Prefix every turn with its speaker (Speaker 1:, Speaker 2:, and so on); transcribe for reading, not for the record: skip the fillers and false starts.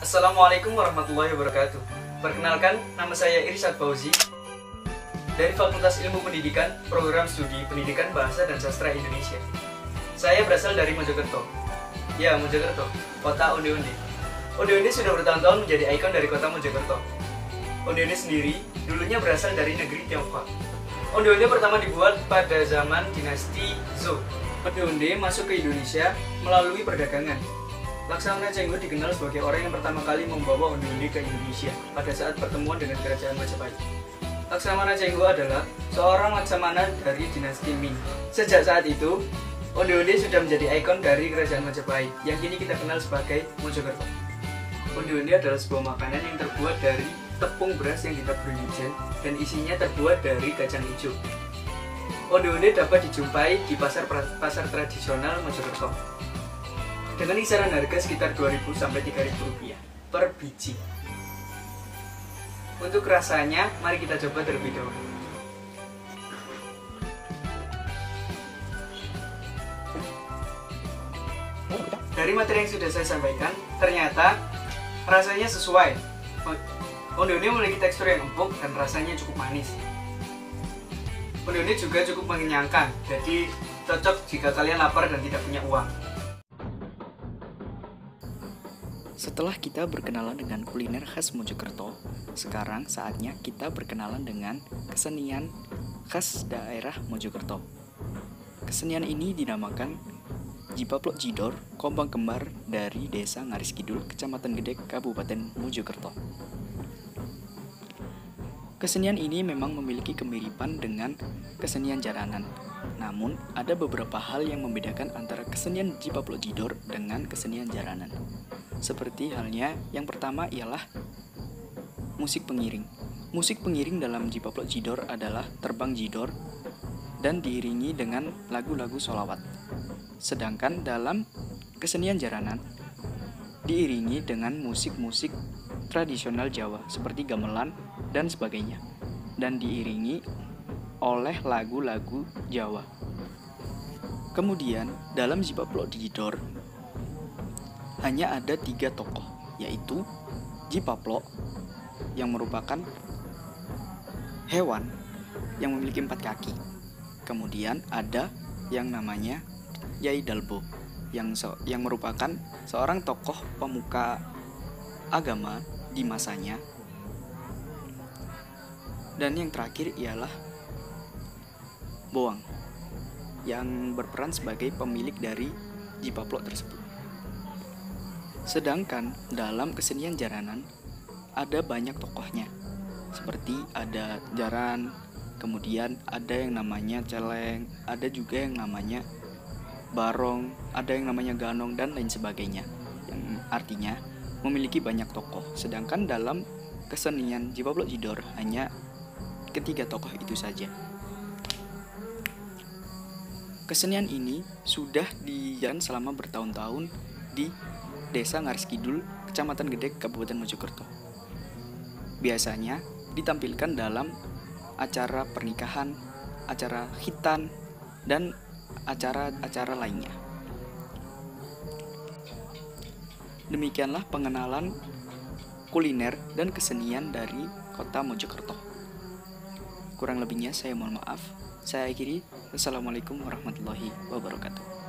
Speaker 1: Assalamualaikum warahmatullahi wabarakatuh. Perkenalkan, nama saya Irsyad Fauzi dari Fakultas Ilmu Pendidikan, Program Studi Pendidikan Bahasa dan Sastra Indonesia. Saya berasal dari Mojokerto. Ya, Mojokerto, kota onde-onde. Onde-onde sudah bertahun-tahun menjadi ikon dari kota Mojokerto. Onde-onde sendiri dulunya berasal dari negeri Tiongkok. Onde-onde pertama dibuat pada zaman dinasti Zhou. Onde-onde masuk ke Indonesia melalui perdagangan. Laksamana Chengho dikenal sebagai orang yang pertama kali membawa onde-onde ke Indonesia pada saat pertemuan dengan Kerajaan Majapahit. Laksamana Chengho adalah seorang laksamana dari dinasti Ming. Sejak saat itu, onde-onde sudah menjadi ikon dari Kerajaan Majapahit yang kini kita kenal sebagai Mojokerto. Onde-onde adalah sebuah makanan yang terbuat dari tepung beras yang ditaburi wijen dan isinya terbuat dari kacang hijau. Onde-onde dapat dijumpai di pasar tradisional Mojokerto dengan kisaran harga sekitar 2.000 sampai 3.000 rupiah per biji. Untuk rasanya, mari kita coba terlebih dahulu. Dari materi yang sudah saya sampaikan, ternyata rasanya sesuai. Onde-onde memiliki tekstur yang empuk dan rasanya cukup manis. Onde-onde juga cukup mengenyangkan, jadi cocok jika kalian lapar dan tidak punya uang.
Speaker 2: Setelah kita berkenalan dengan kuliner khas Mojokerto, sekarang saatnya kita berkenalan dengan kesenian khas daerah Mojokerto. Kesenian ini dinamakan Jipaplok Jidor, kompang kembar dari Desa Ngaris Kidul, Kecamatan Gedek, Kabupaten Mojokerto. Kesenian ini memang memiliki kemiripan dengan kesenian jaranan. Namun, ada beberapa hal yang membedakan antara kesenian Jipaplok Jidor dengan kesenian jaranan. Seperti halnya yang pertama ialah musik pengiring. Musik pengiring dalam Jipaplok Jidor adalah terbang jidor dan diiringi dengan lagu-lagu sholawat. Sedangkan dalam kesenian jaranan diiringi dengan musik-musik tradisional Jawa seperti gamelan dan sebagainya, dan diiringi oleh lagu-lagu Jawa. Kemudian dalam Jipaplok Jidor hanya ada 3 tokoh, yaitu Jipaplok yang merupakan hewan yang memiliki 4 kaki. Kemudian ada yang namanya Yai Dalbo yang merupakan seorang tokoh pemuka agama di masanya. Dan yang terakhir ialah Boang yang berperan sebagai pemilik dari Jipaplok tersebut. Sedangkan dalam kesenian jaranan ada banyak tokohnya, seperti ada jaran, kemudian ada yang namanya celeng, ada juga yang namanya barong, ada yang namanya ganong, dan lain sebagainya, yang artinya memiliki banyak tokoh. Sedangkan dalam kesenian Jipaplok Jidor hanya ketiga tokoh itu saja. Kesenian ini sudah dijalankan selama bertahun-tahun di Desa Ngaris Kidul, Kecamatan Gedek, Kabupaten Mojokerto. Biasanya ditampilkan dalam acara pernikahan, acara khitan, dan acara-acara lainnya. Demikianlah pengenalan kuliner dan kesenian dari kota Mojokerto. Kurang lebihnya saya mohon maaf. Saya akhiri. Wassalamualaikum warahmatullahi wabarakatuh.